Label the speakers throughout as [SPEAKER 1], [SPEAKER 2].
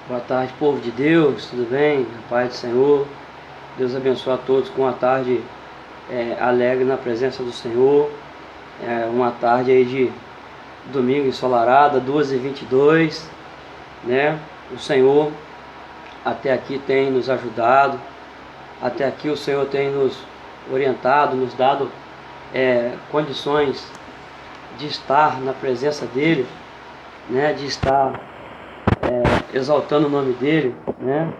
[SPEAKER 1] Boa tarde, povo de Deus, tudo bem? A paz do Senhor. Deus abençoe a todos com uma tarde alegre na presença do Senhor. Uma tarde aí de domingo ensolarada, 2h22, né? O Senhor até aqui tem nos ajudado, até aqui o Senhor tem nos orientado, nos dado condições de estar na presença dEle, né? De estar exaltando o nome dEle, né?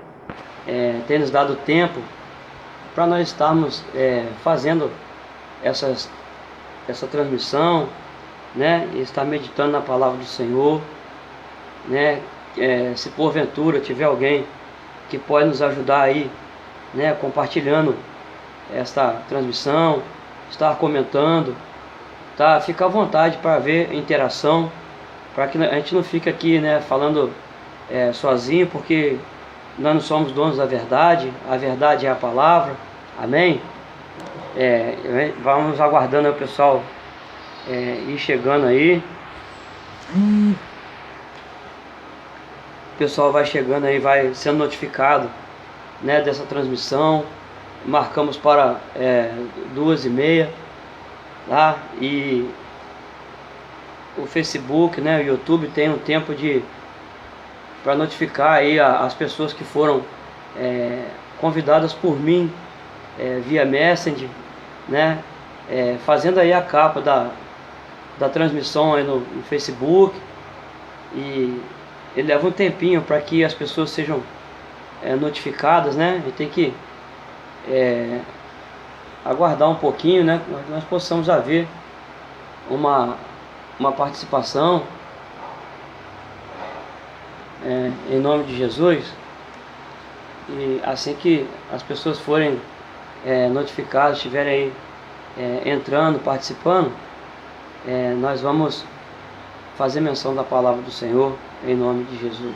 [SPEAKER 1] Tem nos dado tempo para nós estarmos fazendo essa transmissão, né? E estar meditando na palavra do Senhor, né? Se porventura tiver alguém que pode nos ajudar aí, né? Compartilhando esta transmissão, estar comentando, tá? Fica à vontade para ver interação, para que a gente não fique aqui, né? Falando sozinho, porque nós não somos donos da verdade, a verdade é a palavra, amém? Vamos aguardando o pessoal ir chegando aí. O pessoal vai chegando aí, vai sendo notificado, né, dessa transmissão. Marcamos para 2h30, tá? E o Facebook, né, o YouTube tem um tempo para notificar aí as pessoas que foram convidadas por mim via Messenger, né? Fazendo aí a capa da transmissão aí no Facebook, e ele leva um tempinho para que as pessoas sejam notificadas, né? E tem que aguardar um pouquinho, né? Que nós possamos haver uma participação. Em nome de Jesus. E assim que as pessoas forem notificadas, estiverem aí entrando, participando, nós vamos fazer menção da palavra do Senhor em nome de Jesus.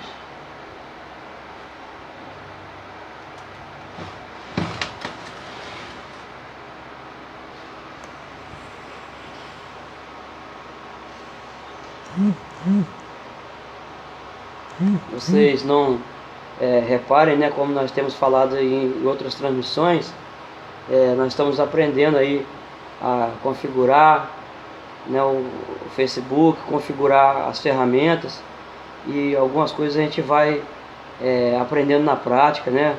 [SPEAKER 1] Vocês não reparem, né, como nós temos falado em outras transmissões, nós estamos aprendendo aí a configurar, né, o Facebook, configurar as ferramentas, e algumas coisas a gente vai aprendendo na prática, né?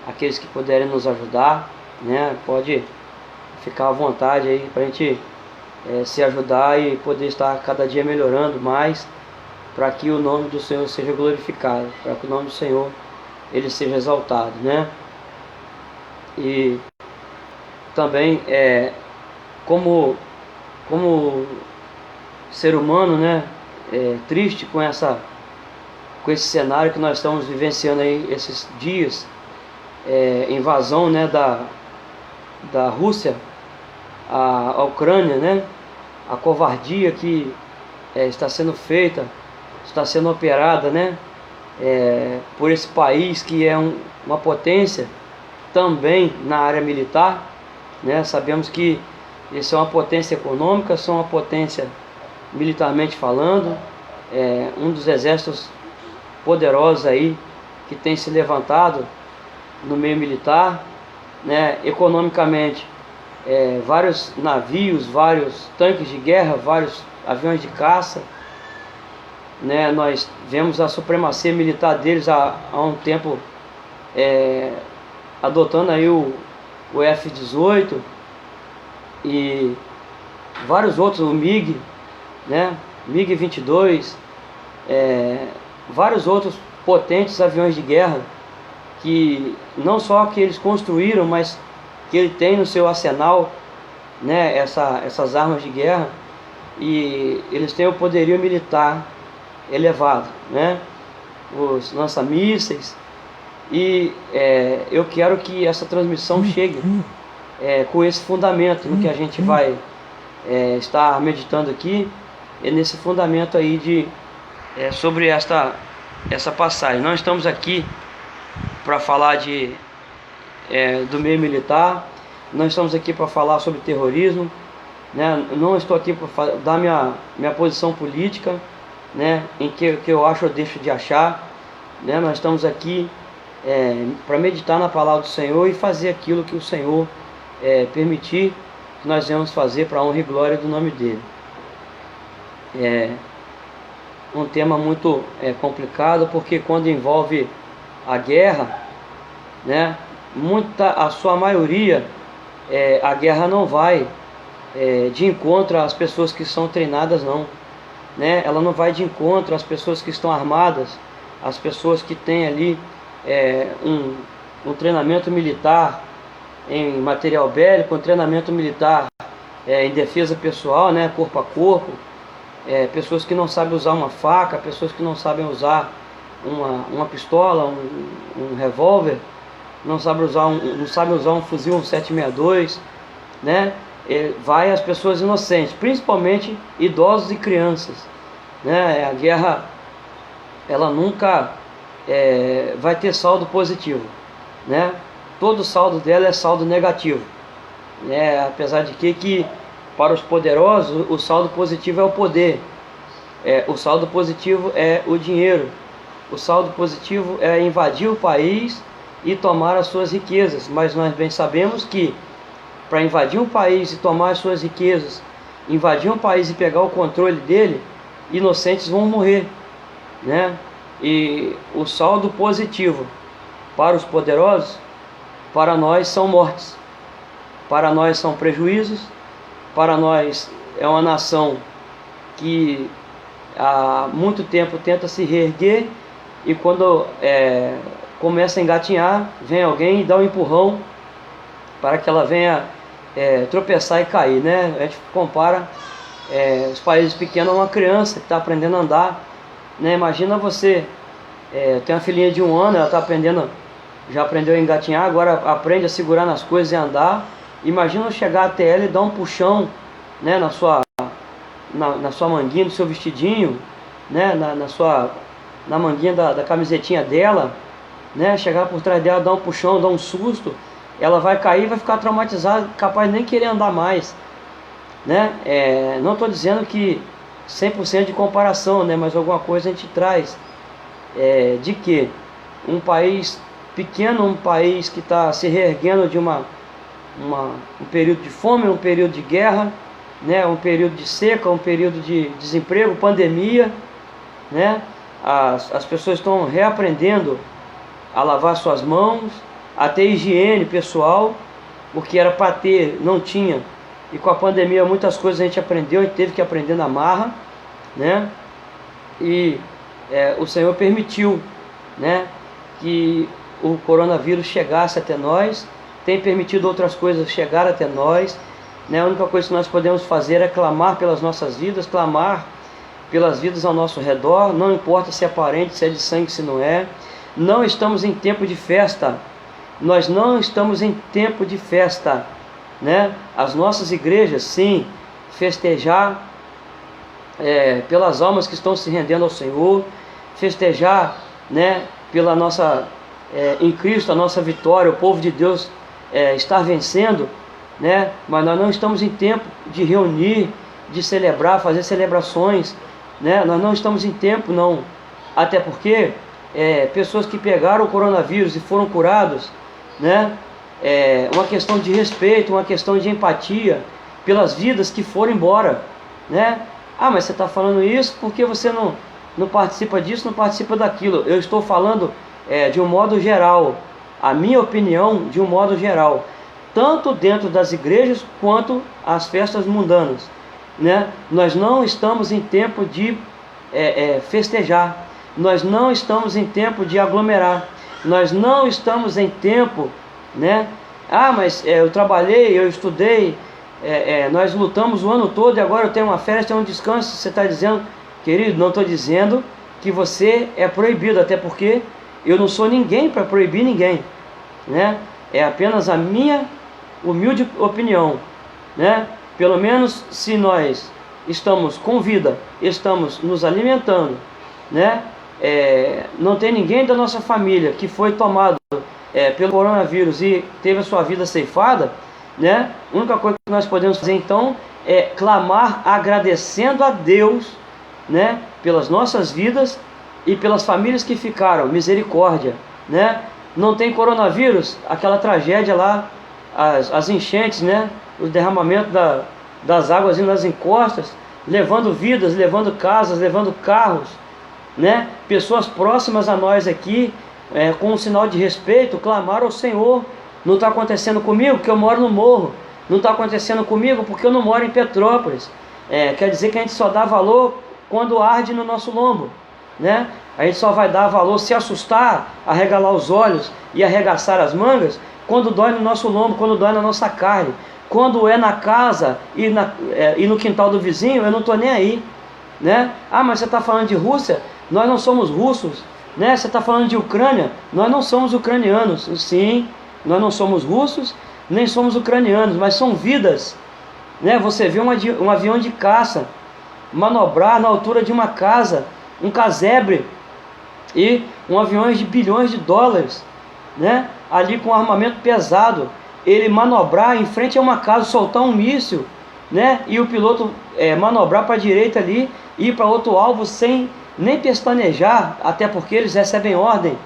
[SPEAKER 1] Aqueles que puderem nos ajudar, né, pode ficar à vontade aí para a gente se ajudar e poder estar cada dia melhorando mais, para que o nome do Senhor seja glorificado, para que o nome do Senhor ele seja exaltado, né? E também como ser humano, né, triste com esse cenário que nós estamos vivenciando aí esses dias, invasão, né, da Rússia à Ucrânia, né? a covardia que está sendo feita, está sendo operada, né, por esse país que é uma potência também na área militar, né? Sabemos que eles são uma potência econômica, são uma potência militarmente falando, um dos exércitos poderosos aí que tem se levantado no meio militar, né? Economicamente, vários navios, vários tanques de guerra, vários aviões de caça, né? Nós vemos a supremacia militar deles há um tempo, adotando aí o F-18 e vários outros, o MiG, né? MiG-22, vários outros potentes aviões de guerra que não só que eles construíram, mas que ele tem no seu arsenal, né? Essas armas de guerra, e eles têm o poderio militar elevado, né? Os lança-mísseis. E eu quero que essa transmissão chegue com esse fundamento no que a gente vai estar meditando aqui, nesse fundamento aí sobre essa passagem. Nós estamos aqui para falar do meio militar, nós estamos aqui para falar sobre terrorismo, né? Não estou aqui para dar minha posição política, né? Em que eu acho ou deixo de achar, né? Nós estamos aqui para meditar na palavra do Senhor e fazer aquilo que o Senhor permitir que nós venhamos fazer para a honra e glória do nome dele. Um tema muito complicado, porque quando envolve a guerra, né, a sua maioria, a guerra não vai de encontro às pessoas que são treinadas, não, né? Ela não vai de encontro às pessoas que estão armadas, às pessoas que têm ali um treinamento militar em material bélico, um treinamento militar em defesa pessoal, né, corpo a corpo, pessoas que não sabem usar uma faca, pessoas que não sabem usar uma pistola, um revólver, não sabem usar um fuzil, um 762, né? Vai às pessoas inocentes, principalmente idosos e crianças, né? A guerra, ela nunca vai ter saldo positivo, né? Todo saldo dela é saldo negativo, né? Apesar de que para os poderosos o saldo positivo é o poder, o saldo positivo é o dinheiro, o saldo positivo é invadir o país e tomar as suas riquezas. Mas nós bem sabemos que para invadir um país e tomar as suas riquezas, invadir um país e pegar o controle dele, inocentes vão morrer, né? E o saldo positivo para os poderosos, para nós são mortes, para nós são prejuízos, para nós é uma nação que há muito tempo tenta se reerguer, e quando começa a engatinhar, vem alguém e dá um empurrão para que ela venha tropeçar e cair, né? A gente compara os países pequenos a uma criança que está aprendendo a andar, né? Imagina você, tem uma filhinha de 1 ano, ela está aprendendo, já aprendeu a engatinhar, agora aprende a segurar nas coisas e andar. Imagina chegar até ela e dar um puxão, né, na sua manguinha do seu vestidinho, né, na manguinha da camisetinha dela, né, chegar por trás dela, dar um puxão, dar um susto, ela vai cair, vai ficar traumatizada, capaz de nem querer andar mais, né? Não estou dizendo que 100% de comparação, né, mas alguma coisa a gente traz, de que um país pequeno, um país que está se reerguendo de um período de fome, um período de guerra, né, um período de seca, um período de desemprego, pandemia, né? As pessoas estão reaprendendo a lavar suas mãos, a ter higiene pessoal, porque era para ter, não tinha, e com a pandemia muitas coisas a gente aprendeu, a gente teve que aprender na marra, né? E o Senhor permitiu, né, que o coronavírus chegasse até nós, tem permitido outras coisas chegar até nós, né? A única coisa que nós podemos fazer é clamar pelas nossas vidas, clamar pelas vidas ao nosso redor, não importa se é parente, se é de sangue, se não é. Não estamos em tempo de festa, nós não estamos em tempo de festa, né? As nossas igrejas, sim, festejar pelas almas que estão se rendendo ao Senhor, festejar, né, pela nossa, em Cristo, a nossa vitória, o povo de Deus estar vencendo, né? Mas nós não estamos em tempo de reunir, de celebrar, fazer celebrações, né? Nós não estamos em tempo, não, até porque pessoas que pegaram o coronavírus e foram curados, né? Uma questão de respeito, uma questão de empatia pelas vidas que foram embora, né? Ah, mas você está falando isso porque você não participa disso, não participa daquilo. Eu estou falando de um modo geral, a minha opinião de um modo geral, tanto dentro das igrejas quanto as festas mundanas, né? Nós não estamos em tempo de festejar, nós não estamos em tempo de aglomerar, nós não estamos em tempo, né? Ah, mas eu trabalhei, eu estudei, nós lutamos o ano todo e agora eu tenho uma férias, tenho um descanso. Você está dizendo, querido, não estou dizendo que você é proibido, até porque eu não sou ninguém para proibir ninguém, né? É apenas a minha humilde opinião, né? Pelo menos se nós estamos com vida, estamos nos alimentando, né? Não tem ninguém da nossa família que foi tomado pelo coronavírus e teve a sua vida ceifada, né? A única coisa que nós podemos fazer então é clamar agradecendo a Deus, né, pelas nossas vidas e pelas famílias que ficaram, misericórdia, né? Não tem coronavírus, aquela tragédia lá, as enchentes, né? O derramamento das águas nas encostas, levando vidas, levando casas, levando carros, né? Pessoas próximas a nós aqui, com um sinal de respeito, clamaram ao Senhor. Não está acontecendo comigo porque eu moro no morro, não está acontecendo comigo porque eu não moro em Petrópolis. Quer dizer que a gente só dá valor quando arde no nosso lombo, né? A gente só vai dar valor, se assustar, arregalar os olhos e arregaçar as mangas, quando dói no nosso lombo, quando dói na nossa carne. Quando é na casa e no quintal do vizinho, eu não estou nem aí, né? Ah, mas você está falando de Rússia? Nós não somos russos, né? Você está falando de Ucrânia? Nós não somos ucranianos. Sim, nós não somos russos, nem somos ucranianos, mas são vidas, né? Você vê um avião de caça manobrar na altura de uma casa, um casebre, e um avião de bilhões de dólares, né? Ali com armamento pesado, ele manobrar em frente a uma casa, soltar um míssil, né? E o piloto manobrar para a direita ali, ir para outro alvo sem nem pestanejar, até porque eles recebem ordem,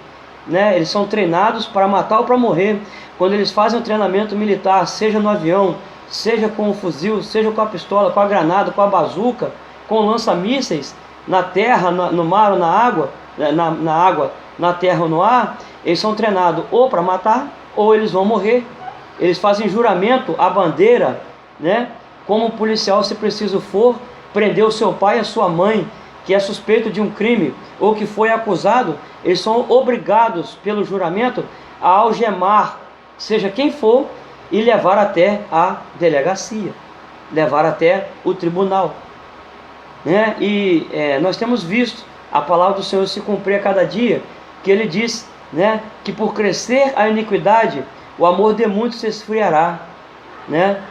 [SPEAKER 1] né? Eles são treinados para matar ou para morrer. Quando eles fazem o treinamento militar, seja no avião, seja com o fuzil, seja com a pistola, com a granada, com a bazuca, com lança-mísseis, na terra, no mar ou na água, na água, na terra ou no ar, eles são treinados ou para matar ou eles vão morrer. Eles fazem juramento à bandeira, né? Como policial, se preciso for, prender o seu pai e a sua mãe, que é suspeito de um crime ou que foi acusado, eles são obrigados pelo juramento a algemar, seja quem for, e levar até a delegacia, levar até o tribunal, né? E nós temos visto a palavra do Senhor se cumprir a cada dia, que Ele diz, né, que por crescer a iniquidade, o amor de muitos se esfriará, né?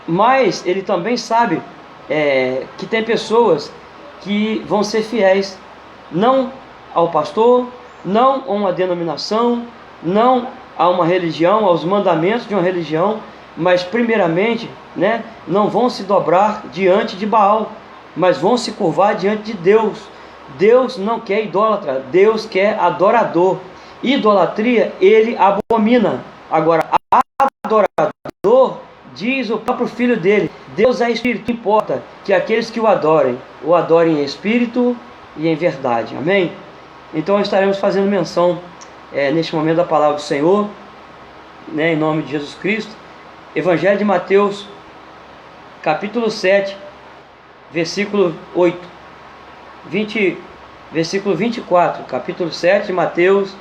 [SPEAKER 1] Mas Ele também sabe que tem pessoas que vão ser fiéis, não ao pastor, não a uma denominação, não a uma religião, aos mandamentos de uma religião, mas primeiramente, né, não vão se dobrar diante de Baal, mas vão se curvar diante de Deus. Deus não quer idólatra, Deus quer adorador. Idolatria Ele abomina. Agora, adorador, diz o próprio Filho dele, Deus é Espírito, importa que aqueles que o adorem em espírito e em verdade. Amém? Então estaremos fazendo menção neste momento da palavra do Senhor, né, em nome de Jesus Cristo. Evangelho de Mateus, capítulo 7, versículo 8, versículo 24, capítulo 7 de Mateus,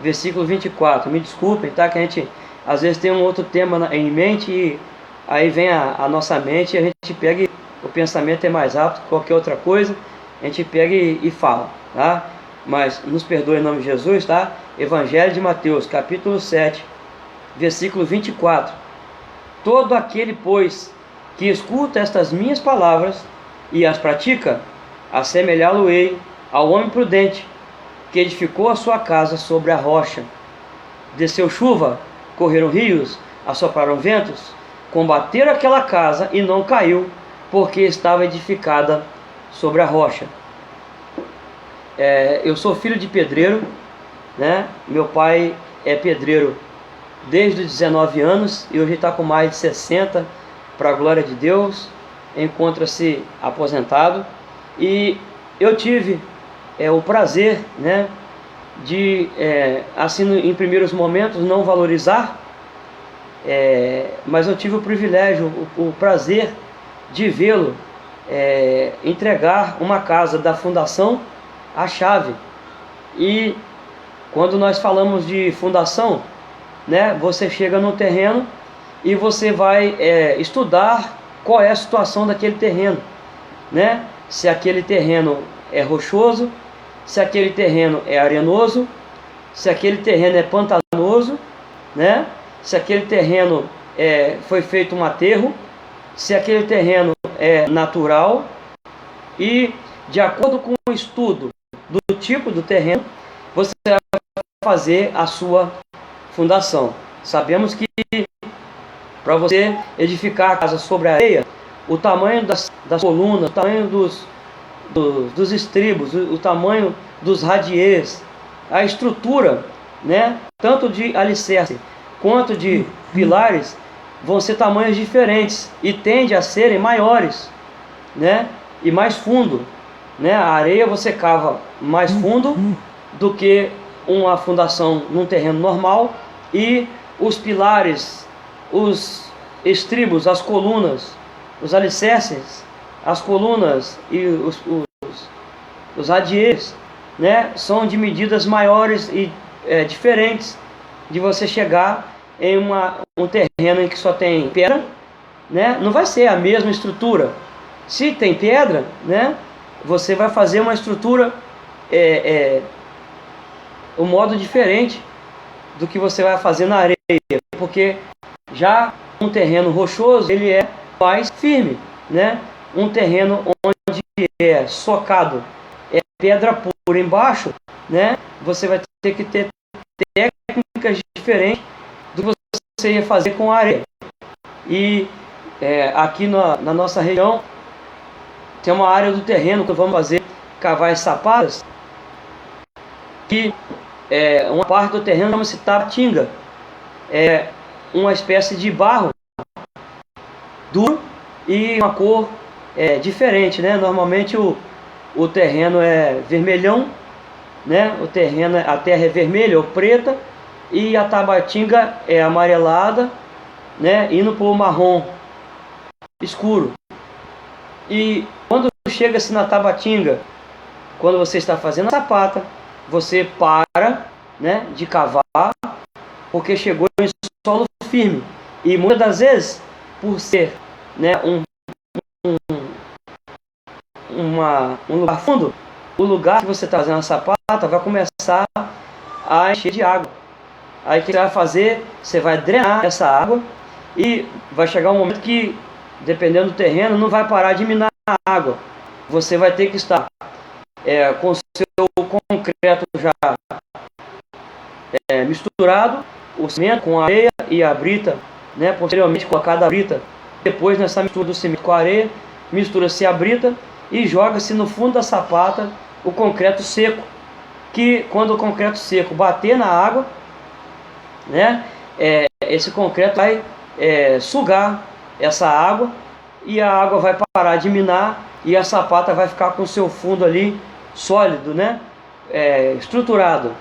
[SPEAKER 1] versículo 24. Me desculpem, tá? Que a gente às vezes tem um outro tema em mente e aí vem a nossa mente e a gente pega e o pensamento é mais rápido que qualquer outra coisa, a gente pega e fala, tá? Mas nos perdoe em nome de Jesus, tá? Evangelho de Mateus, capítulo 7, versículo 24. Todo aquele, pois, que escuta estas minhas palavras e as pratica, assemelhá-lo-ei ao homem prudente, que edificou a sua casa sobre a rocha. Desceu chuva, correram rios, assopraram ventos, combateram aquela casa e não caiu, porque estava edificada sobre a rocha. Eu sou filho de pedreiro, né? Meu pai é pedreiro desde os 19 anos e hoje está com mais de 60, para a glória de Deus, encontra-se aposentado. E eu tive o prazer, né, de, assim, em primeiros momentos, não valorizar, mas eu tive o privilégio, o prazer de vê-lo entregar uma casa da fundação à chave. E quando nós falamos de fundação, né, você chega no terreno e você vai estudar qual é a situação daquele terreno, né? Se aquele terreno é rochoso, se aquele terreno é arenoso, se aquele terreno é pantanoso, né? Se aquele terreno foi feito um aterro, se aquele terreno é natural. E de acordo com o estudo do tipo do terreno, você vai fazer a sua fundação. Sabemos que para você edificar a casa sobre a areia, o tamanho das colunas, o tamanho dos estribos, o tamanho dos radiers, a estrutura, né, tanto de alicerce quanto de pilares, vão ser tamanhos diferentes e tende a serem maiores, né, e mais fundo, né? A areia você cava mais fundo do que uma fundação num terreno normal, e os pilares, os estribos, as colunas, os alicerces, as colunas e os radiers, né, são de medidas maiores e diferentes, de você chegar em um terreno em que só tem pedra, né, não vai ser a mesma estrutura. Se tem pedra, né, você vai fazer uma estrutura um modo diferente do que você vai fazer na areia, porque já um terreno rochoso, ele é mais firme, né? Um terreno onde é socado, é pedra pura embaixo, né? Você vai ter que ter técnicas diferentes do que você ia fazer com a areia. E aqui na nossa região tem uma área do terreno que vamos fazer cavar as sapatas, que uma parte do terreno chama-se tabatinga, uma espécie de barro duro e uma cor diferente, né? Normalmente o terreno é vermelhão, né? A terra é vermelha ou preta, e a tabatinga é amarelada, né? Indo para o marrom escuro. E quando chega-se na tabatinga, quando você está fazendo a sapata, você para, né, de cavar, porque chegou em solo firme. E muitas das vezes, por ser, né, um lugar fundo, o lugar que você está fazendo a sapata vai começar a encher de água. Aí o que você vai fazer? Você vai drenar essa água, e vai chegar um momento que, dependendo do terreno, não vai parar de minar a água. Você vai ter que estar com o seu concreto já misturado, o cimento com a areia e a brita, né? Posteriormente colocada a brita. Depois, nessa mistura do cimento com a areia, mistura-se a brita e joga-se no fundo da sapata o concreto seco, que quando o concreto seco bater na água, né, esse concreto vai sugar essa água, e a água vai parar de minar, e a sapata vai ficar com o seu fundo ali sólido, né, estruturado.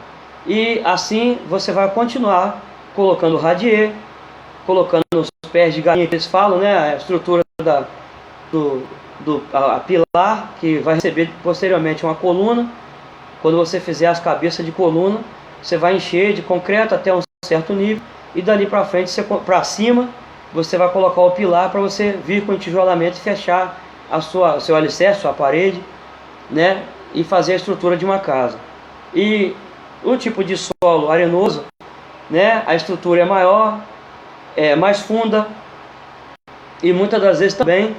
[SPEAKER 1] E assim você vai continuar colocando radier, colocando os pés de galinha que eles falam, né, a estrutura a pilar, que vai receber posteriormente uma coluna. Quando você fizer as cabeças de coluna, você vai encher de concreto até um certo nível, e dali para frente, para cima, você vai colocar o pilar para você vir com o tijolamento e fechar seu alicerce, sua parede, né, e fazer a estrutura de uma casa. E o tipo de solo arenoso, né, a estrutura é maior, mais funda, e muitas das vezes também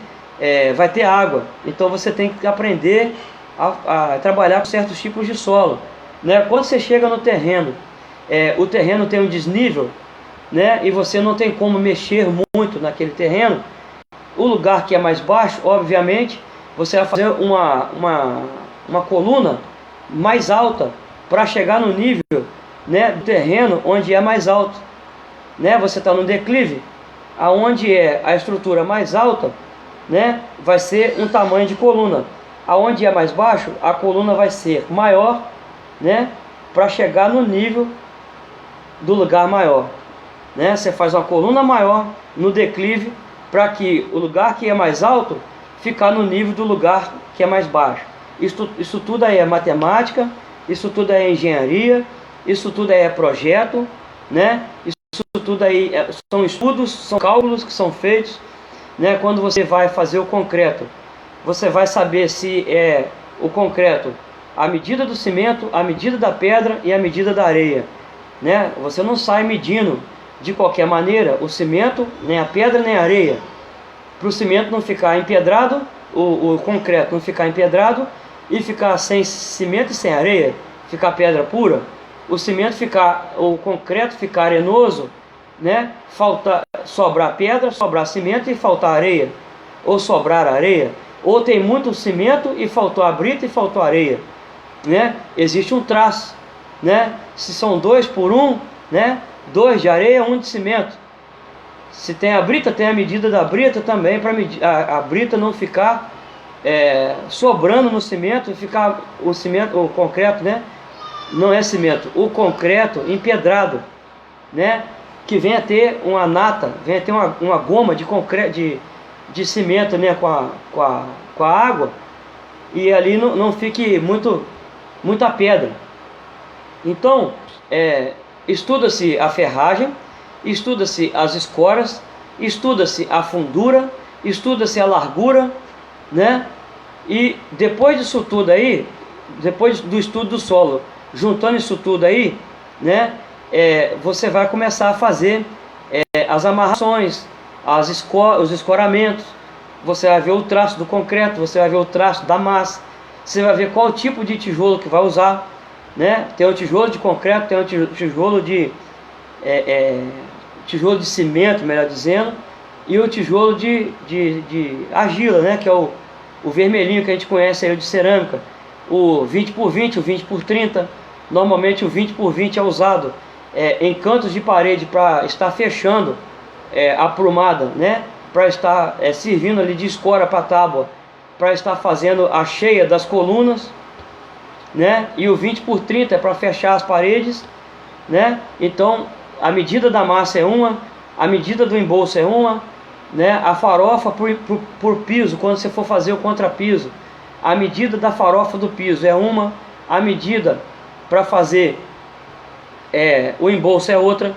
[SPEAKER 1] vai ter água. Então você tem que aprender a trabalhar com certos tipos de solo, né? Quando você chega no terreno, o terreno tem um desnível, né? E você não tem como mexer muito naquele terreno. O lugar que é mais baixo, obviamente, você vai fazer uma coluna mais alta para chegar no nível, né, do terreno onde é mais alto, né? Você está no declive, aonde é a estrutura mais alta, né, vai ser um tamanho de coluna. Aonde é mais baixo, a coluna vai ser maior, né, para chegar no nível do lugar maior, né? Você faz uma coluna maior no declive para que o lugar que é mais alto ficar no nível do lugar que é mais baixo. Isso tudo aí é matemática, isso tudo é engenharia, isso tudo aí é projeto, né? Isso tudo aí são estudos, são cálculos que são feitos, né? Quando você vai fazer o concreto, você vai saber se é o concreto a medida do cimento, a medida da pedra e a medida da areia, né? Você não sai medindo de qualquer maneira o cimento, nem a pedra, nem a areia, para o cimento não ficar empedrado, o concreto não ficar empedrado e ficar sem cimento e sem areia, ficar pedra pura, o concreto ficar arenoso, né? Sobrar pedra, sobrar cimento e faltar areia, ou sobrar areia, ou tem muito cimento e faltou a brita e faltou areia, né? Existe um traço, né? Se são 2 por 1, né? 2 de areia, 1 de cimento. Se tem a brita, tem a medida da brita também, para a brita não ficar sobrando no cimento, ficar o concreto, né? Não é cimento, o concreto empedrado, né? Que venha ter uma nata, venha ter uma goma de concreto, de cimento, né? Com a água, e ali não fique muita pedra. Então, estuda-se a ferragem, estuda-se as escoras, estuda-se a fundura, estuda-se a largura, né? E depois disso tudo aí, depois do estudo do solo, juntando isso tudo aí, né? Você vai começar a fazer as amarrações, os escoramentos. Você vai ver o traço do concreto, você vai ver o traço da massa, você vai ver qual tipo de tijolo que vai usar, né? Tem o tijolo de concreto, tem o tijolo tijolo de cimento, melhor dizendo, e o tijolo de argila, né? Que é o vermelhinho que a gente conhece aí, o de cerâmica, o 20 por 20, o 20 por 30. Normalmente o 20 por 20 é usado em cantos de parede para estar fechando a prumada, né? Para estar servindo ali de escora para a tábua, para estar fazendo a cheia das colunas, né? E o 20 por 30 é para fechar as paredes, né? Então a medida da massa é uma, a medida do embolso é uma, né? A farofa por piso, quando você for fazer o contrapiso, a medida da farofa do piso é uma, a medida para fazer o embolso é outra.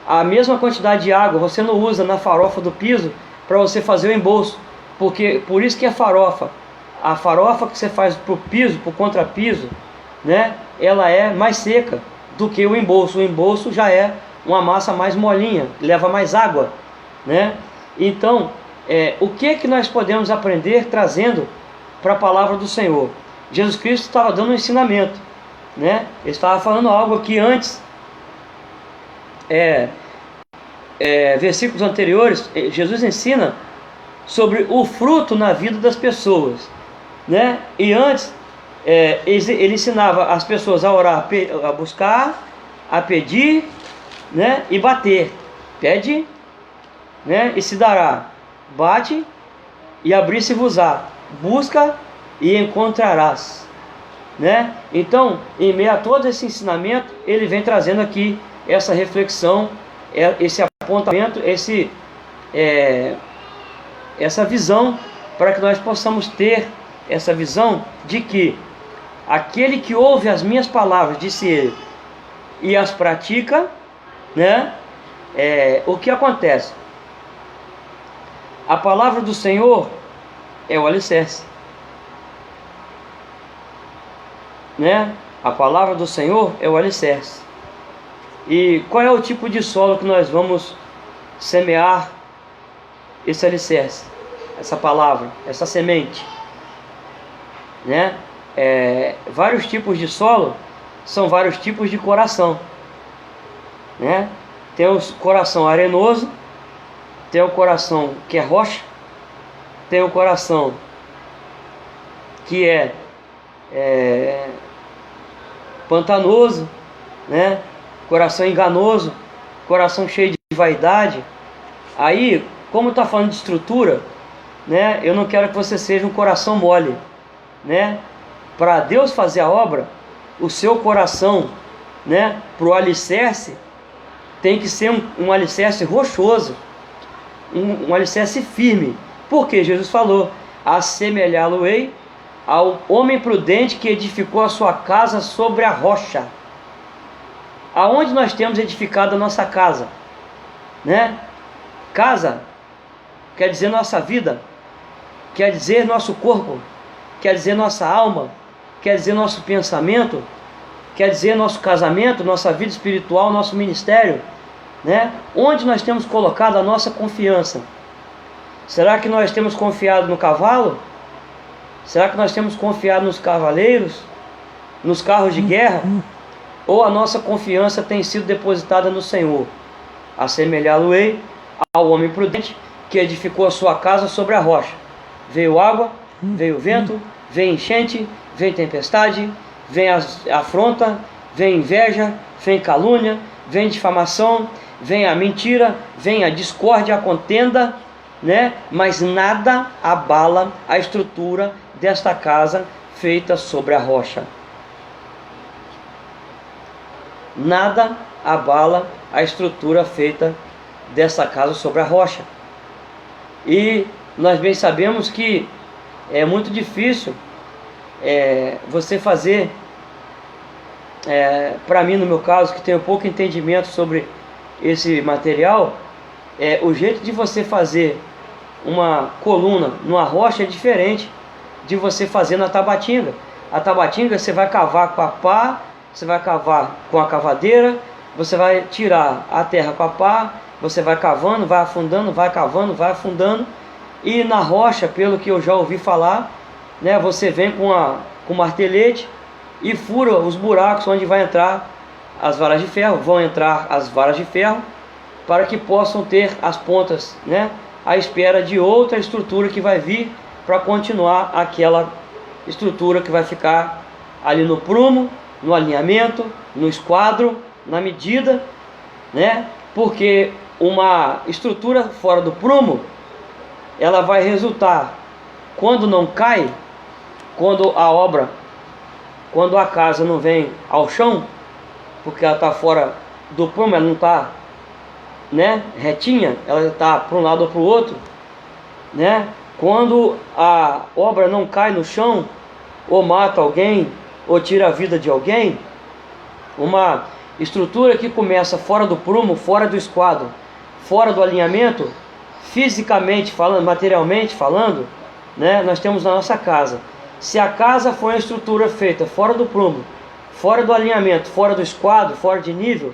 [SPEAKER 1] A mesma quantidade de água você não usa na farofa do piso para você fazer o embolso, porque por isso que a farofa que você faz para o piso, para o contrapiso, né, ela é mais seca do que o embolso. O embolso já é uma massa mais molinha, leva mais água, né? Então, o que nós podemos aprender trazendo para a palavra do Senhor? Jesus Cristo estava dando um ensinamento, né? Ele estava falando algo que antes, versículos anteriores, Jesus ensina sobre o fruto na vida das pessoas, né? E antes ele ensinava as pessoas a orar, a buscar, a pedir, né? E bater. Pede, né? E se dará. Bate e abrir-se-vos-á. Busca e encontrarás, né? Então, em meio a todo esse ensinamento, ele vem trazendo aqui essa reflexão, esse apontamento, essa visão, para que nós possamos ter essa visão de que aquele que ouve as minhas palavras, disse ele, e as pratica, né? O que acontece? A palavra do Senhor é o alicerce, né? A palavra do Senhor é o alicerce. E qual é o tipo de solo que nós vamos semear esse alicerce, essa palavra, essa semente, né? Vários tipos de solo são vários tipos de coração, né? Tem o coração arenoso, tem o coração que é rocha, tem o coração que é pantanoso, né? Coração enganoso, coração cheio de vaidade. Aí, como está falando de estrutura, né? Eu não quero que você seja um coração mole, né? Para Deus fazer a obra, o seu coração, né? Para o alicerce, tem que ser um alicerce rochoso, um alicerce firme. Porque Jesus falou: assemelhá-lo-ei ao homem prudente que edificou a sua casa sobre a rocha. Aonde nós temos edificado a nossa casa, né? Casa quer dizer nossa vida, quer dizer nosso corpo, quer dizer nossa alma, quer dizer nosso pensamento, quer dizer nosso casamento, nossa vida espiritual, nosso ministério, né? Onde nós temos colocado a nossa confiança? Será que nós temos confiado no cavalo? Será que nós temos confiado nos cavaleiros, nos carros de guerra? Ou a nossa confiança tem sido depositada no Senhor? Assemelhá-lo-ei ao homem prudente que edificou a sua casa sobre a rocha. Veio água, veio vento, veio enchente, vem tempestade, vem afronta, vem inveja, vem calúnia, vem difamação, vem a mentira, vem a discórdia, a contenda, né? Mas nada abala a estrutura desta casa feita sobre a rocha. Nada abala a estrutura feita dessa casa sobre a rocha. E nós bem sabemos que é muito difícil você fazer, para mim no meu caso, que tenho pouco entendimento sobre esse material, o jeito de você fazer uma coluna numa rocha é diferente de você fazer na tabatinga. A tabatinga você vai cavar com a pá, você vai cavar com a cavadeira, você vai tirar a terra com a pá, você vai cavando, vai afundando, vai cavando, vai afundando. E na rocha, pelo que eu já ouvi falar, né, você vem com o martelete e fura os buracos onde vai entrar as varas de ferro, vão entrar as varas de ferro, para que possam ter as pontas, né, à espera de outra estrutura que vai vir para continuar aquela estrutura que vai ficar ali no prumo, no alinhamento, no esquadro, na medida, né? Porque uma estrutura fora do prumo, ela vai resultar, quando não cai, quando a casa não vem ao chão, porque ela está fora do prumo, ela não está, né, retinha, ela está para um lado ou para o outro, né? Quando a obra não cai no chão, ou mata alguém, ou tira a vida de alguém, uma estrutura que começa fora do prumo, fora do esquadro, fora do alinhamento, fisicamente falando, materialmente falando, né, nós temos na nossa casa. Se a casa for uma estrutura feita fora do prumo, fora do alinhamento, fora do esquadro, fora de nível,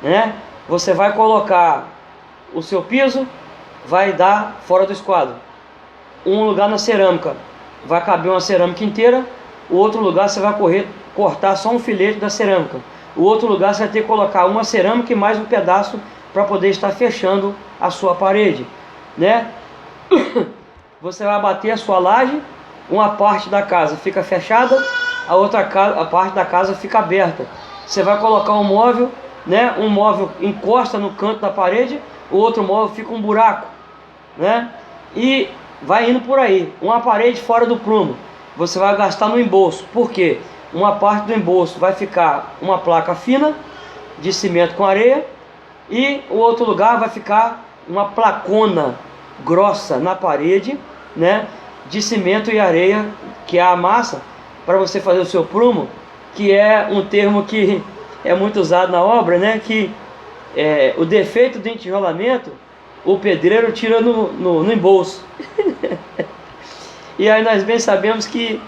[SPEAKER 1] né, você vai colocar o seu piso, vai dar fora do esquadro. Um lugar na cerâmica vai caber uma cerâmica inteira, o outro lugar você vai cortar só um filete da cerâmica, o outro lugar você vai ter que colocar uma cerâmica e mais um pedaço para poder estar fechando a sua parede, né? Você vai bater a sua laje, uma parte da casa fica fechada, a parte da casa fica aberta. Você vai colocar um móvel, né? Um móvel encosta no canto da parede, o outro móvel fica um buraco, né? E vai indo por aí. Uma parede fora do prumo, você vai gastar no embolso. Por quê? Uma parte do embolso vai ficar uma placa fina de cimento com areia, e o outro lugar vai ficar uma placona grossa na parede, né, de cimento e areia, que é a massa para você fazer o seu prumo, que é um termo que é muito usado na obra, né, que o defeito do entijolamento o pedreiro tira no embolso. E aí nós bem sabemos que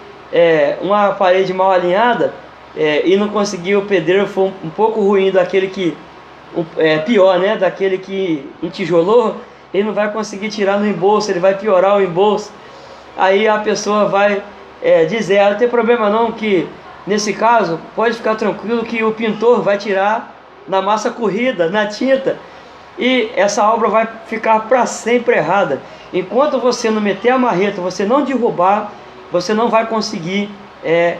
[SPEAKER 1] uma parede mal alinhada e não conseguir, o pedreiro foi um pouco ruim daquele que pior, né, daquele que entijolou, ele não vai conseguir tirar no embolso, ele vai piorar o embolso. Aí a pessoa vai dizer, não tem problema não, que nesse caso pode ficar tranquilo que o pintor vai tirar na massa corrida, na tinta, e essa obra vai ficar para sempre errada. Enquanto você não meter a marreta, você não derrubar, você não vai conseguir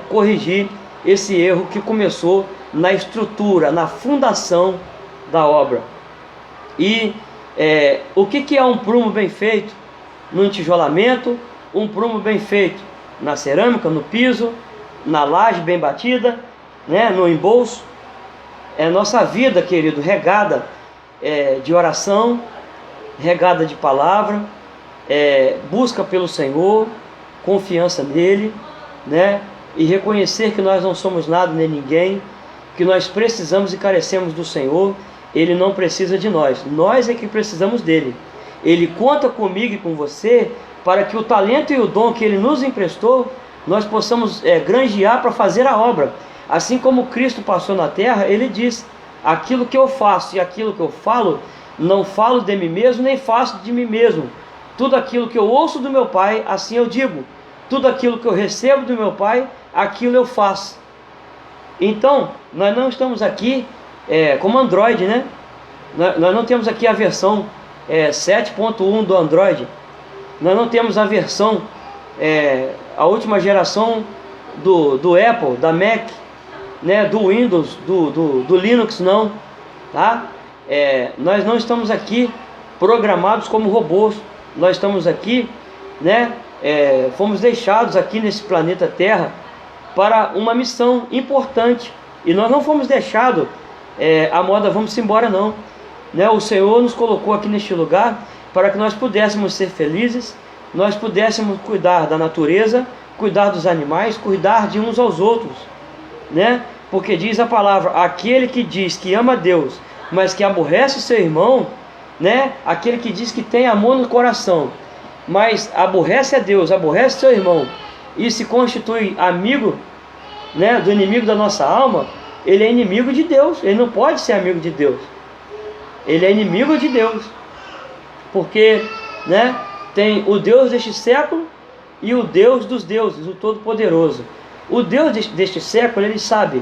[SPEAKER 1] corrigir esse erro que começou na estrutura, na fundação da obra. E o que é um prumo bem feito? No entijolamento, um prumo bem feito na cerâmica, no piso, na laje bem batida, né, no embolso. É nossa vida, querido, regada de oração, regada de palavra, busca pelo Senhor, confiança nele, né, e reconhecer que nós não somos nada nem ninguém, que nós precisamos e carecemos do Senhor. Ele não precisa de nós, nós é que precisamos dele. Ele conta comigo e com você para que o talento e o dom que ele nos emprestou, nós possamos granjear para fazer a obra. Assim como Cristo passou na terra, ele diz: aquilo que eu faço e aquilo que eu falo, não falo de mim mesmo, nem faço de mim mesmo. Tudo aquilo que eu ouço do meu Pai, assim eu digo. Tudo aquilo que eu recebo do meu Pai, aquilo eu faço. Então, nós não estamos aqui como Android, né? Nós não temos aqui a versão 7.1 do Android. Nós não temos a versão, a última geração do Apple, da Mac, né? Do Windows, do Linux, não. Tá? Nós não estamos aqui programados como robôs. Nós estamos aqui, né? Fomos deixados aqui nesse planeta Terra para uma missão importante. E nós não fomos deixados a moda vamos embora, não, né? O Senhor nos colocou aqui neste lugar para que nós pudéssemos ser felizes, nós pudéssemos cuidar da natureza, cuidar dos animais, cuidar de uns aos outros, né? Porque diz a palavra: aquele que diz que ama a Deus, mas que aborrece seu irmão, né? Aquele que diz que tem amor no coração, mas aborrece a Deus, aborrece seu irmão e se constitui amigo, né, do inimigo da nossa alma, ele é inimigo de Deus. Ele não pode ser amigo de Deus. Ele é inimigo de Deus, porque, né, tem o Deus deste século e o Deus dos deuses, o Todo-Poderoso. O Deus deste século, ele sabe,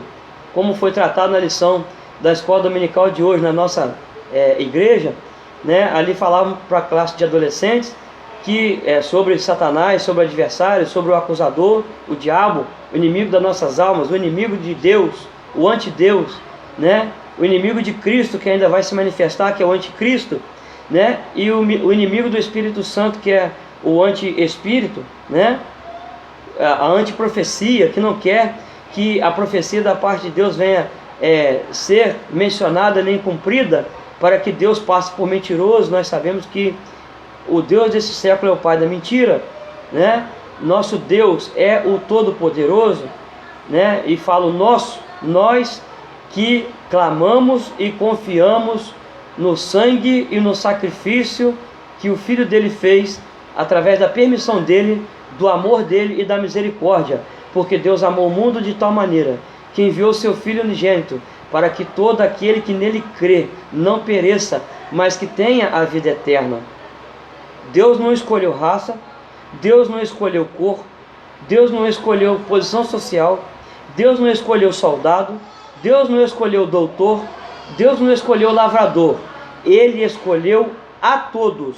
[SPEAKER 1] como foi tratado na lição da escola dominical de hoje na nossa igreja, né? Ali falavam para a classe de adolescentes que sobre Satanás, sobre o adversário, sobre o acusador, o diabo, o inimigo das nossas almas, o inimigo de Deus, o antideus, né? O inimigo de Cristo, que ainda vai se manifestar, que é o anticristo, né? E o inimigo do Espírito Santo, que é o anti-espírito, né? A antiprofecia, que não quer que a profecia da parte de Deus venha ser mencionada nem cumprida, para que Deus passe por mentiroso. Nós sabemos que o Deus desse século é o pai da mentira, né? Nosso Deus é o Todo-Poderoso, né? E falo nosso, nós que clamamos e confiamos no sangue e no sacrifício que o Filho dele fez, através da permissão dele, do amor dele e da misericórdia, porque Deus amou o mundo de tal maneira que enviou seu Filho unigênito, para que todo aquele que nele crê não pereça, mas que tenha a vida eterna. Deus não escolheu raça, Deus não escolheu cor, Deus não escolheu posição social, Deus não escolheu soldado, Deus não escolheu doutor, Deus não escolheu lavrador. Ele escolheu a todos.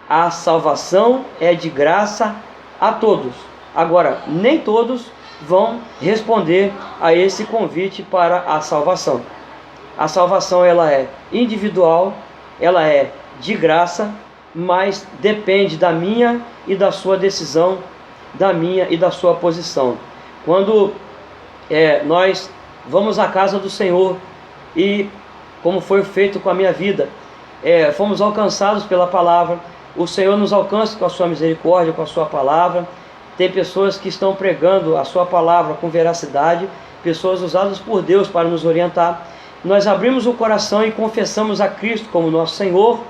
[SPEAKER 1] A salvação é de graça a todos. Agora, nem todos vão responder a esse convite para a salvação. A salvação, ela é individual, ela é de graça, mas depende da minha e da sua decisão, da minha e da sua posição. Quando nós vamos à casa do Senhor e, como foi feito com a minha vida, fomos alcançados pela palavra, o Senhor nos alcança com a sua misericórdia, com a sua palavra. Tem pessoas que estão pregando a sua palavra com veracidade, pessoas usadas por Deus para nos orientar. Nós abrimos o coração e confessamos a Cristo como nosso Senhor,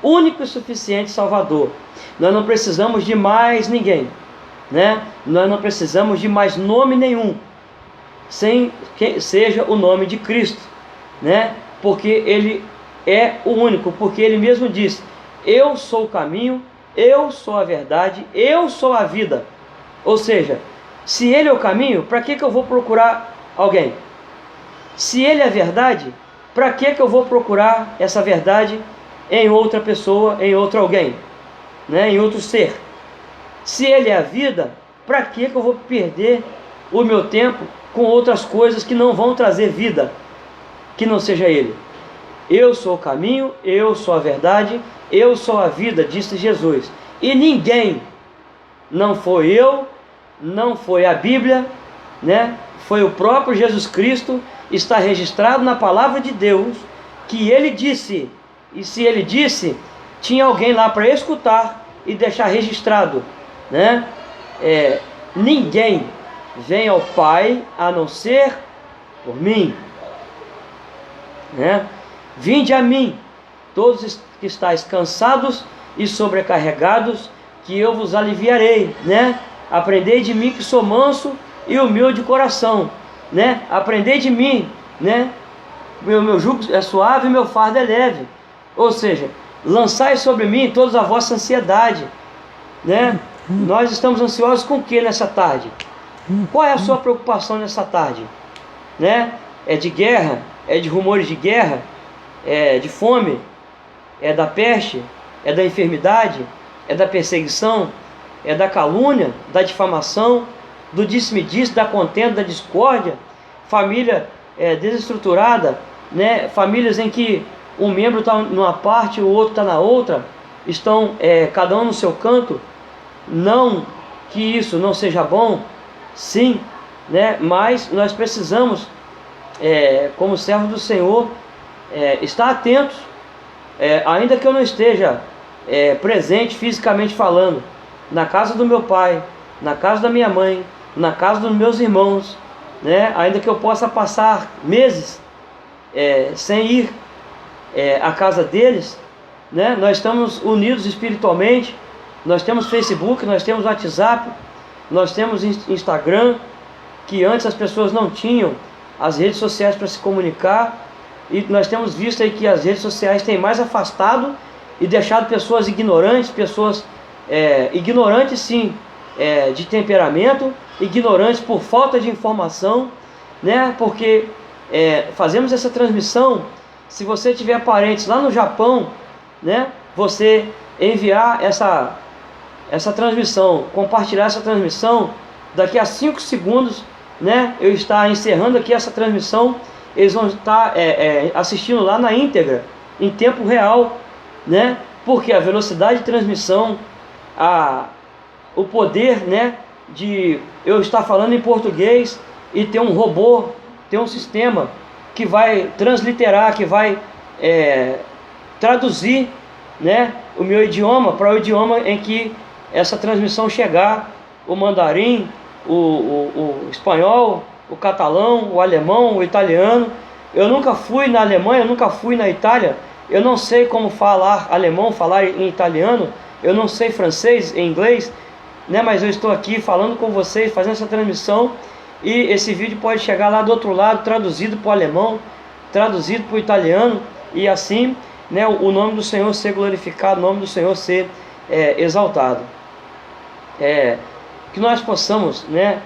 [SPEAKER 1] único e suficiente Salvador. Nós não precisamos de mais ninguém, né? Nós não precisamos de mais nome nenhum, sem que seja o nome de Cristo, né? Porque Ele é o único, porque Ele mesmo diz: eu sou o caminho, eu sou a verdade, eu sou a vida. Ou seja, se Ele é o caminho, para que eu vou procurar alguém? Se Ele é a verdade, para que eu vou procurar essa verdade em outra pessoa, em outro alguém, né? Em outro ser? Se Ele é a vida, para que eu vou perder o meu tempo com outras coisas que não vão trazer vida, que não seja Ele? Eu sou o caminho, eu sou a verdade, eu sou a vida, disse Jesus. E ninguém, não foi eu, não foi a Bíblia, né? Foi o próprio Jesus Cristo, está registrado na palavra de Deus, que Ele disse. E se Ele disse, tinha alguém lá para escutar e deixar registrado, né? Ninguém vem ao Pai a não ser por mim, né? Vinde a mim, todos que estáis cansados e sobrecarregados, que eu vos aliviarei, né? Aprendei de mim, que sou manso e humilde de coração, né? Aprendei de mim, né? Meu jugo é suave e meu fardo é leve. Ou seja, lançai sobre mim toda a vossa ansiedade, né? Nós estamos ansiosos com o que nessa tarde? Qual é a sua preocupação nessa tarde? Né? É de guerra? É de rumores de guerra? É de fome? É da peste? É da enfermidade? É da perseguição? É da calúnia? Da difamação? Do disse-me-disse? Da contenda? Da discórdia? Família desestruturada, né? Famílias em que um membro está numa parte, o outro está na outra, estão cada um no seu canto. Não que isso não seja bom, sim, né? Mas nós precisamos, como servo do Senhor, estar atentos, ainda que eu não esteja presente fisicamente falando, na casa do meu pai, na casa da minha mãe, na casa dos meus irmãos, né? Ainda que eu possa passar meses sem ir à casa deles, né? Nós estamos unidos espiritualmente. Nós temos Facebook, nós temos WhatsApp, nós temos Instagram, que antes as pessoas não tinham as redes sociais para se comunicar, e nós temos visto aí que as redes sociais têm mais afastado e deixado pessoas ignorantes, ignorantes sim, de temperamento, ignorantes por falta de informação, né? Porque fazemos essa transmissão. Se você tiver parentes lá no Japão, né? Você enviar essa transmissão, compartilhar essa transmissão, daqui a 5 segundos, né? Eu estar encerrando aqui essa transmissão, eles vão estar assistindo lá na íntegra, em tempo real, né? Porque a velocidade de transmissão, o poder, né, de eu estar falando em português e ter um robô, ter um sistema que vai transliterar, que vai traduzir, né, o meu idioma para o idioma em que essa transmissão chegar, o mandarim, o espanhol, o catalão, o alemão, o italiano. Eu nunca fui na Alemanha, eu nunca fui na Itália, eu não sei como falar alemão, falar em italiano, eu não sei francês, em inglês, né? Mas eu estou aqui falando com vocês, fazendo essa transmissão, e esse vídeo pode chegar lá do outro lado, traduzido para o alemão, traduzido para o italiano, e assim, né, o nome do Senhor ser glorificado, o nome do Senhor ser exaltado. Que nós possamos, né,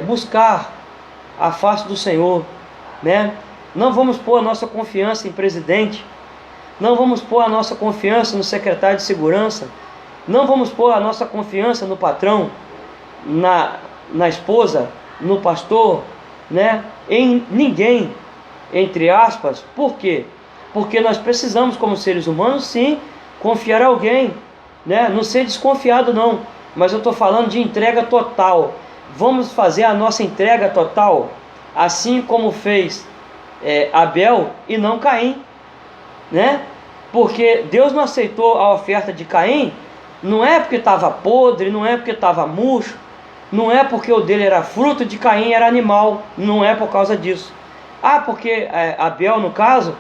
[SPEAKER 1] buscar a face do Senhor, né? Não vamos pôr a nossa confiança em presidente, não vamos pôr a nossa confiança no secretário de segurança, não vamos pôr a nossa confiança no patrão, na esposa, no pastor, né? Em ninguém, entre aspas. Por quê? Porque nós precisamos, como seres humanos, sim, confiar em alguém, né? Não ser desconfiado não, mas eu estou falando de entrega total. Vamos fazer a nossa entrega total, assim como fez Abel e não Caim, né? Porque Deus não aceitou a oferta de Caim, não é porque estava podre, não é porque estava murcho, não é porque o dele era fruto, de Caim era animal, não é por causa disso. Porque Abel, no caso,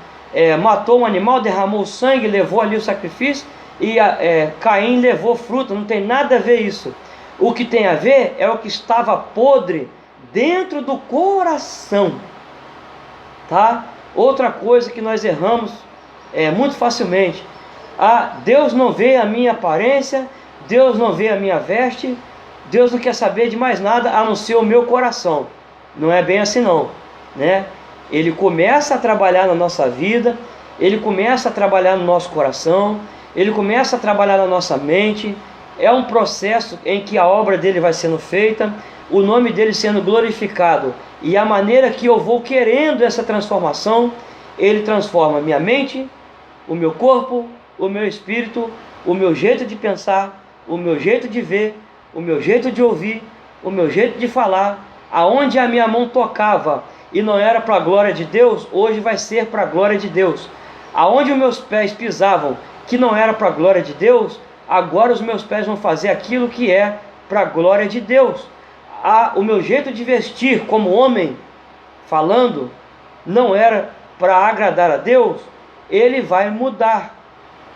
[SPEAKER 1] matou um animal, derramou sangue, levou ali o sacrifício, e Caim levou fruto. Não tem nada a ver isso. O que tem a ver é o que estava podre dentro do coração, tá? Outra coisa que nós erramos muito facilmente, Deus não vê a minha aparência, Deus não vê a minha veste, Deus não quer saber de mais nada a não ser o meu coração. Não é bem assim não, né? Ele começa a trabalhar na nossa vida, Ele começa a trabalhar no nosso coração, Ele começa a trabalhar na nossa mente. É um processo em que a obra dele vai sendo feita, o nome dele sendo glorificado, e a maneira que eu vou querendo essa transformação, Ele transforma minha mente, o meu corpo, o meu espírito, o meu jeito de pensar, o meu jeito de ver, o meu jeito de ouvir, o meu jeito de falar. Aonde a minha mão tocava e não era para a glória de Deus, hoje vai ser para a glória de Deus. Aonde os meus pés pisavam que não era para a glória de Deus, agora os meus pés vão fazer aquilo que é para a glória de Deus. O meu jeito de vestir como homem, falando, não era para agradar a Deus, ele vai mudar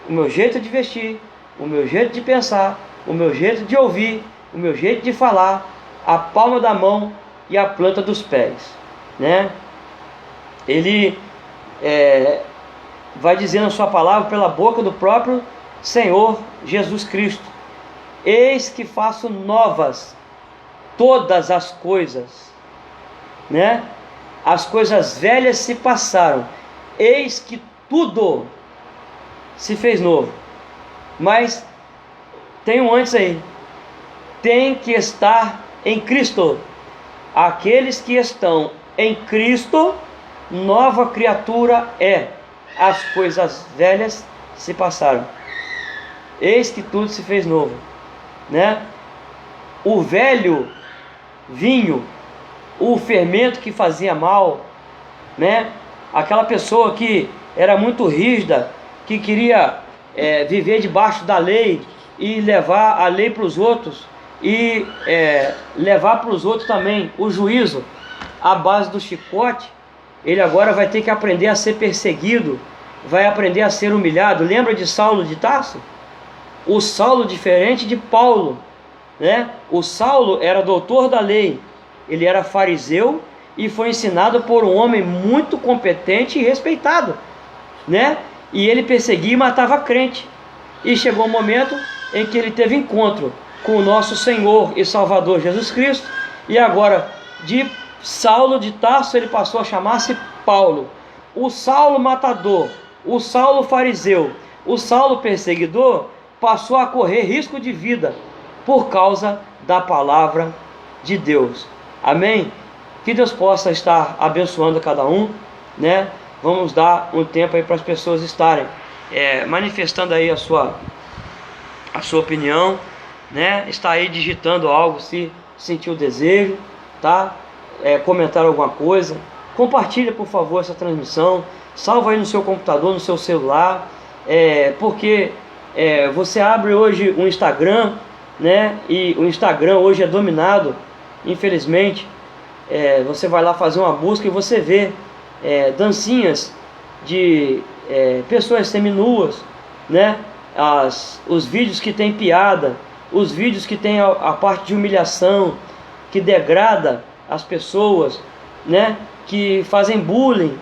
[SPEAKER 1] o meu jeito de vestir, o meu jeito de pensar, o meu jeito de ouvir, o meu jeito de falar, a palma da mão e a planta dos pés, né? Ele vai dizendo a sua palavra pela boca do próprio Senhor Jesus Cristo: eis que faço novas todas as coisas, né? As coisas velhas se passaram, eis que tudo se fez novo. Mas tem um antes aí: tem que estar em Cristo. Aqueles que estão em Cristo, nova criatura é. As coisas velhas se passaram, eis que tudo se fez novo, né? O velho vinho, o fermento que fazia mal, né? Aquela pessoa que era muito rígida, que queria viver debaixo da lei e levar a lei para os outros, e levar para os outros também o juízo à base do chicote. Ele agora vai ter que aprender a ser perseguido, vai aprender a ser humilhado. Lembra de Saulo de Tarso? O Saulo diferente de Paulo, né? O Saulo era doutor da lei, ele era fariseu e foi ensinado por um homem muito competente e respeitado, né? E ele perseguia e matava crente. E chegou um momento em que ele teve encontro com o nosso Senhor e Salvador Jesus Cristo, e agora de Saulo de Tarso ele passou a chamar-se Paulo. O Saulo matador, o Saulo fariseu, o Saulo perseguidor passou a correr risco de vida por causa da palavra de Deus. Amém? Que Deus possa estar abençoando cada um, né? Vamos dar um tempo aí para as pessoas estarem manifestando aí a sua opinião, né? Está aí digitando algo se sentiu o desejo, tá? Comentar alguma coisa. Compartilha, por favor, essa transmissão. Salva aí no seu computador, no seu celular, porque você abre hoje um Instagram, né? E o Instagram hoje é dominado, infelizmente. Você vai lá fazer uma busca e você vê dancinhas de pessoas seminuas, né? Os vídeos que tem piada, os vídeos que tem a parte de humilhação, que degrada as pessoas, né? Que fazem bullying,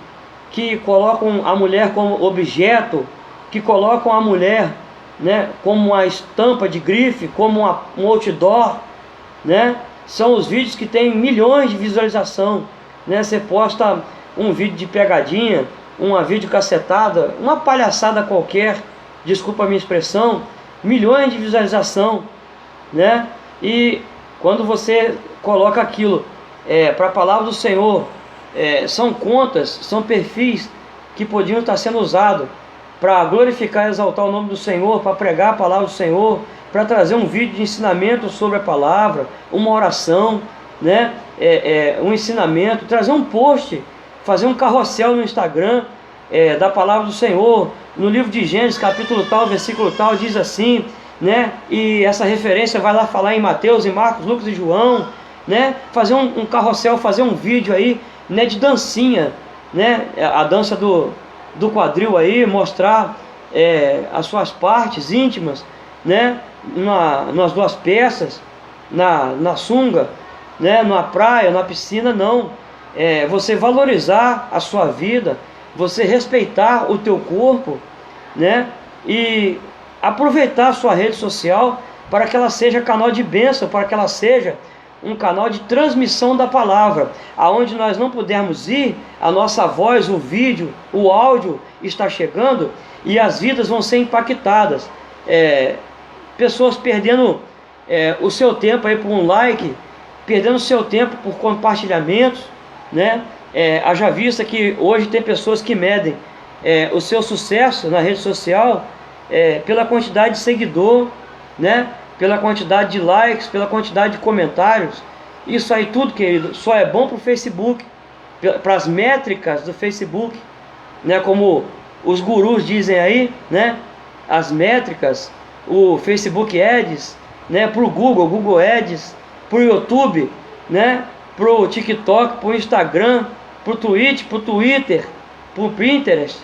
[SPEAKER 1] que colocam a mulher como objeto, que colocam a mulher, né, como uma estampa de grife, como um outdoor, né? São os vídeos que tem milhões de visualização, né? Você posta um vídeo de pegadinha, uma videocacetada, uma palhaçada qualquer, desculpa a minha expressão, milhões de visualização, né? E quando você coloca aquilo para a palavra do Senhor, são contas, são perfis que podiam estar sendo usados para glorificar e exaltar o nome do Senhor, para pregar a palavra do Senhor, para trazer um vídeo de ensinamento sobre a palavra, uma oração, né? Um ensinamento, trazer um post, fazer um carrossel no Instagram da palavra do Senhor. No livro de Gênesis, capítulo tal, versículo tal, diz assim, né? E essa referência vai lá falar em Mateus, em Marcos, Lucas e João, né? Fazer um carrossel, fazer um vídeo aí, né, de dancinha, né? A dança do quadril aí, mostrar as suas partes íntimas, né? Nas duas peças, na sunga, né? Na praia, na piscina, não. Você valorizar a sua vida, você respeitar o teu corpo, né? e aproveitar a sua rede social para que ela seja canal de bênção, para que ela seja um canal de transmissão da palavra, aonde nós não pudermos ir, a nossa voz, o vídeo, o áudio está chegando e as vidas vão ser impactadas. Pessoas perdendo o seu tempo aí por um like, perdendo o seu tempo por compartilhamentos, né? Haja vista que hoje tem pessoas que medem o seu sucesso na rede social pela quantidade de seguidor, né? Pela quantidade de likes, pela quantidade de comentários. Isso aí tudo, querido, só é bom para o Facebook, para as métricas do Facebook, né? Como os gurus dizem aí, né? As métricas, o Facebook Ads, né? Para o Google Ads, para o YouTube, né? Para o TikTok, para o Instagram, para o Twitch, para o Twitter, para o Pinterest,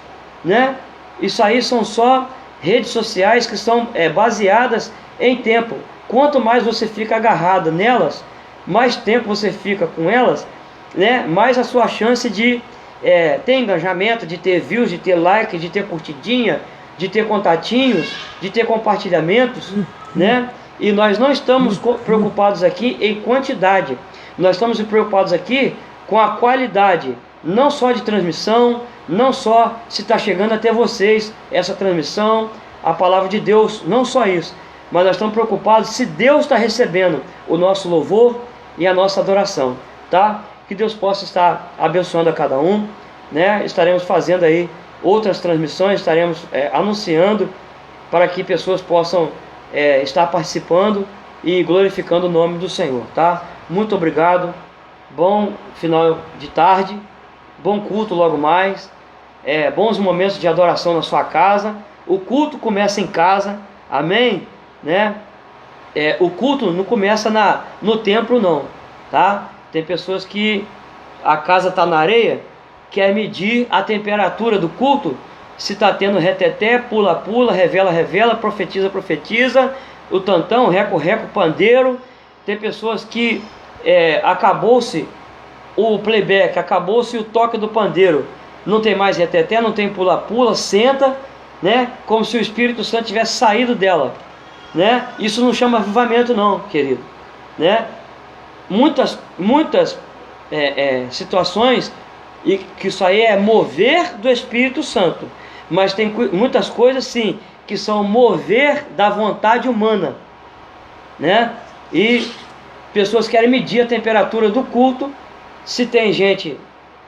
[SPEAKER 1] né? Isso aí são só redes sociais que são baseadas em tempo. Quanto mais você fica agarrado nelas, mais tempo você fica com elas, né? Mais a sua chance de ter engajamento, de ter views, de ter like, de ter curtidinha, de ter contatinhos, de ter compartilhamentos, né? E nós não estamos preocupados aqui em quantidade, nós estamos preocupados aqui com a qualidade, não só de transmissão, não só se está chegando até vocês essa transmissão, a palavra de Deus, não só isso, mas nós estamos preocupados se Deus está recebendo o nosso louvor e a nossa adoração, tá? Que Deus possa estar abençoando a cada um, né? Estaremos fazendo aí outras transmissões, estaremos anunciando para que pessoas possam estar participando e glorificando o nome do Senhor, tá? Muito obrigado, bom final de tarde, bom culto logo mais, bons momentos de adoração na sua casa. O culto começa em casa, amém? Né? O culto não começa no templo não, tá? Tem pessoas que a casa está na areia, quer medir a temperatura do culto, se está tendo reteté, pula, revela, profetiza, o tantão, reco, pandeiro. Tem pessoas que acabou-se o playback, acabou-se o toque do pandeiro, não tem mais reteté, não tem pula, senta, né? Como se o Espírito Santo tivesse saído dela, né? Isso não chama avivamento não, querido, né? Muitas situações e que isso aí é mover do Espírito Santo, mas tem muitas coisas sim que são mover da vontade humana, né? E pessoas querem medir a temperatura do culto, se tem gente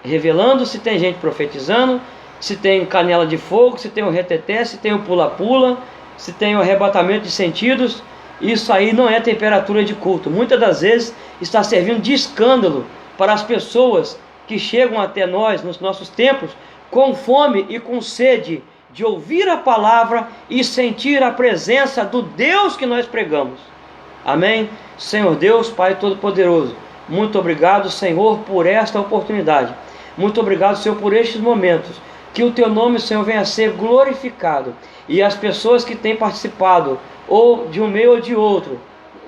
[SPEAKER 1] revelando, se tem gente profetizando, se tem canela de fogo, se tem o reteté, se tem o pula-pula, se tem o arrebatamento de sentidos. Isso aí não é temperatura de culto. Muitas das vezes está servindo de escândalo para as pessoas que chegam até nós, nos nossos templos, com fome e com sede de ouvir a palavra e sentir a presença do Deus que nós pregamos. Amém? Senhor Deus, Pai Todo-Poderoso, muito obrigado, Senhor, por esta oportunidade. Muito obrigado, Senhor, por estes momentos. Que o Teu nome, Senhor, venha a ser glorificado. E as pessoas que têm participado, ou de um meio ou de outro,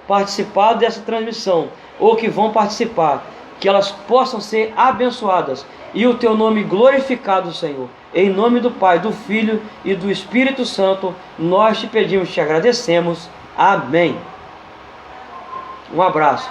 [SPEAKER 1] participado dessa transmissão, ou que vão participar, que elas possam ser abençoadas. E o Teu nome glorificado, Senhor. Em nome do Pai, do Filho e do Espírito Santo, nós te pedimos, te agradecemos. Amém. Um abraço.